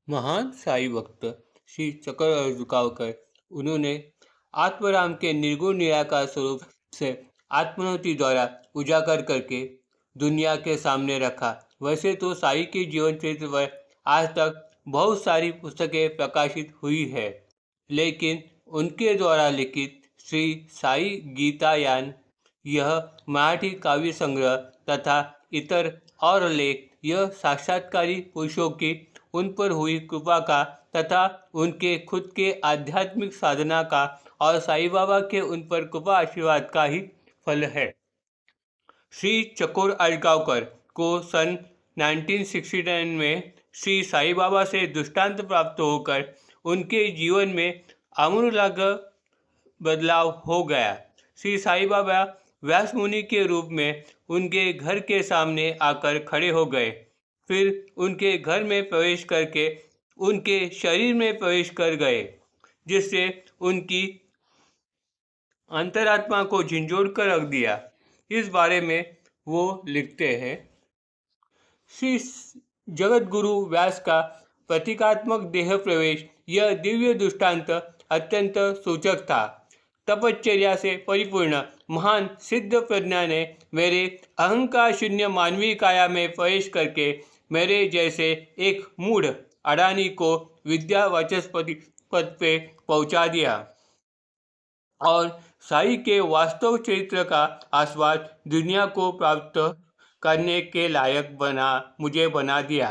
महान साई भक्त श्री चकर अर्जुकावकर उन्होंने आत्मराम के निर्गुण निराकार स्वरूप से आत्मोन्नति द्वारा उजागर करके दुनिया के सामने रखा। वैसे तो साई के जीवन चरित्र पर आज तक बहुत सारी पुस्तकें प्रकाशित हुई है, लेकिन उनके द्वारा लिखित श्री साई गीतायान, यह मराठी काव्य संग्रह तथा इतर और लेख यह साक्षात्कारी पुरुषों की उन पर हुई कृपा का तथा उनके खुद के आध्यात्मिक साधना का और साईं बाबा के उन पर कृपा आशीर्वाद का ही फल है। श्री चकोर आजगावकर को सन 1969 में श्री साईं बाबा से दृष्टांत प्राप्त होकर उनके जीवन में आमूलाग्र बदलाव हो गया। श्री साईं बाबा व्यास मुनि के रूप में उनके घर के सामने आकर खड़े हो गए, फिर उनके घर में प्रवेश करके उनके शरीर में प्रवेश कर गए, जिससे उनकी अंतरात्मा को झंझोड़ कर रख दिया। इस बारे में वो लिखते हैं, श्री जगत गुरु व्यास का प्रतीकात्मक देह प्रवेश यह दिव्य दृष्टांत अत्यंत सूचक था। तपश्चर्या से परिपूर्ण महान सिद्ध प्रज्ञा ने मेरे अहंकार शून्य मानवीय काया में प्रवेश करके मेरे जैसे एक मूढ़ अडानी को विद्या वाचस्पति पद पे पहुंचा दिया और साई के वास्तव चरित्र का आस्वाद दुनिया को प्राप्त करने के लायक मुझे बना दिया।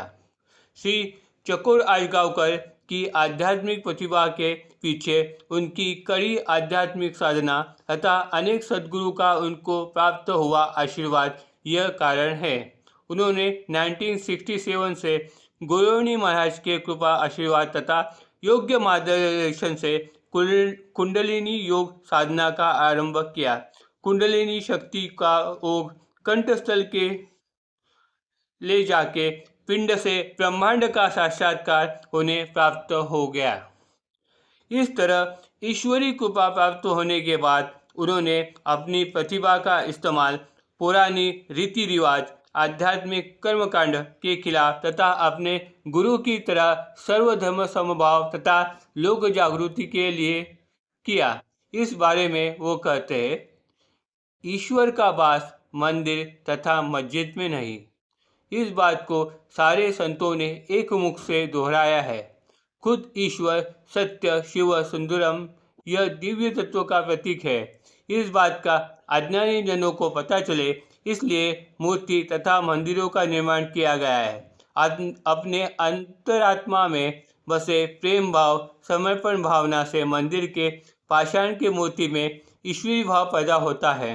श्री चकोर आजगावकर की आध्यात्मिक प्रतिभा के पीछे उनकी कड़ी आध्यात्मिक साधना तथा अनेक सद्गुरु का उनको प्राप्त हुआ आशीर्वाद यह कारण है। उन्होंने 1967 से गुरुनी महाराज के कृपा आशीर्वाद तथा योग्य मार्गदर्शन से कुंडलिनी योग साधना का आरंभ किया। कुंडलिनी शक्ति का योग कंठस्थल के ले जाके पिंड से ब्रह्मांड का साक्षात्कार उन्हें प्राप्त हो गया। इस तरह ईश्वरी कृपा प्राप्त होने के बाद उन्होंने अपनी प्रतिभा का इस्तेमाल पुरानी रीति रिवाज आध्यात्मिक कर्मकांड के खिलाफ तथा अपने गुरु की तरह सर्वधर्म समभाव तथा लोक जागृति के लिए किया। इस बारे में वो कहते हैं, ईश्वर का वास मंदिर तथा मस्जिद में नहीं। इस बात को सारे संतों ने एक मुख से दोहराया है। खुद ईश्वर सत्य शिव सुंदरम यह दिव्य तत्व का प्रतीक है। इस बात का अज्ञानी जनों को पता चले, इसलिए मूर्ति तथा मंदिरों का निर्माण किया गया है। अपने अंतरात्मा में बसे प्रेम भाव समर्पण भावना से मंदिर के पाषाण की मूर्ति में ईश्वरी भाव पैदा होता है।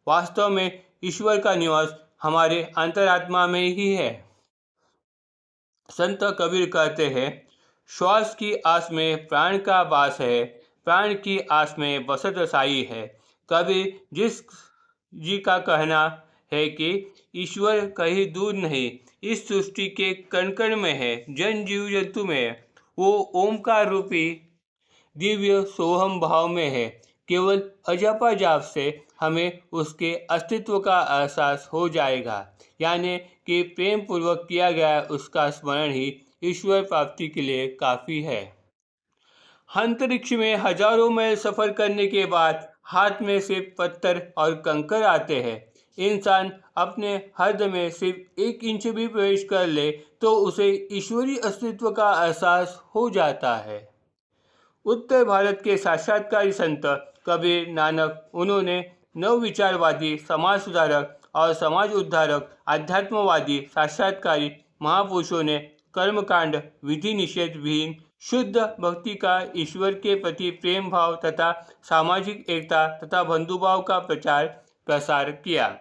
वास्तव में ईश्वर का निवास हमारे अंतरात्मा में ही है। संत कबीर कहते हैं, श्वास की आस में प्राण का वास है, प्राण की आस में बसत साई है। कबीर जी का कहना है कि ईश्वर कहीं दूर नहीं, इस सृष्टि के कण कण में है, जन जीव जंतु में है। वो ओमकार रूपी दिव्य सोहम भाव में है। केवल अजपा जाप से हमें उसके अस्तित्व का एहसास हो जाएगा, यानी कि प्रेम पूर्वक किया गया उसका स्मरण ही ईश्वर प्राप्ति के लिए काफ़ी है। अंतरिक्ष में हजारों मील सफ़र करने के बाद हाथ में सिर्फ पत्थर और कंकर आते हैं। इंसान अपने हद में सिर्फ 1 इंच भी प्रवेश कर ले तो उसे ईश्वरीय अस्तित्व का एहसास हो जाता है। उत्तर भारत के साक्षात्कारी संत कबीर नानक, उन्होंने नवविचारवादी समाज सुधारक और समाज उद्धारक आध्यात्मवादी साक्षात्कारी महापुरुषों ने कर्मकांड विधि निषेध विहीन शुद्ध भक्ति का ईश्वर के प्रति प्रेम भाव तथा सामाजिक एकता तथा बंधुभाव का प्रचार प्रसार किया।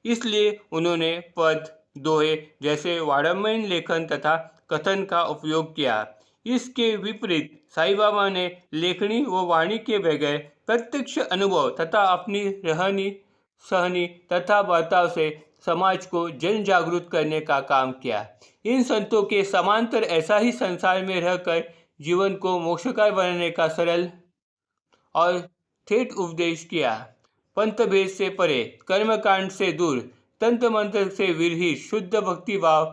इसलिए उन्होंने पद दोहे जैसे वाङ्मयीन लेखन तथा कथन का उपयोग किया। इसके विपरीत साईं बाबा ने लेखनी व वाणी के बगैर प्रत्यक्ष अनुभव तथा अपनी रहनी सहनी तथा बर्ताव से समाज को जन जागरूक करने का काम किया। इन संतों के समांतर ऐसा ही संसार में रहकर जीवन को मोक्षकार बनाने का सरल और ठेठ उपदेश किया। पंथभेद से परे, कर्मकांड से दूर, तंत्र मंत्र से विरहित शुद्ध भक्ति भाव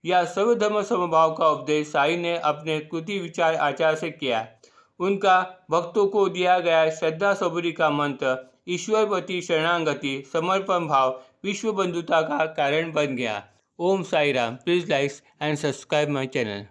या सर्वधर्म समभाव का उपदेश साई ने अपने कृति विचार आचार से किया। उनका भक्तों को दिया गया श्रद्धा सबूरी का मंत्र ईश्वर प्रति शरणागति समर्पण भाव विश्व बंधुता का कारण बन गया। Om Sai Ram. Please like and subscribe my channel.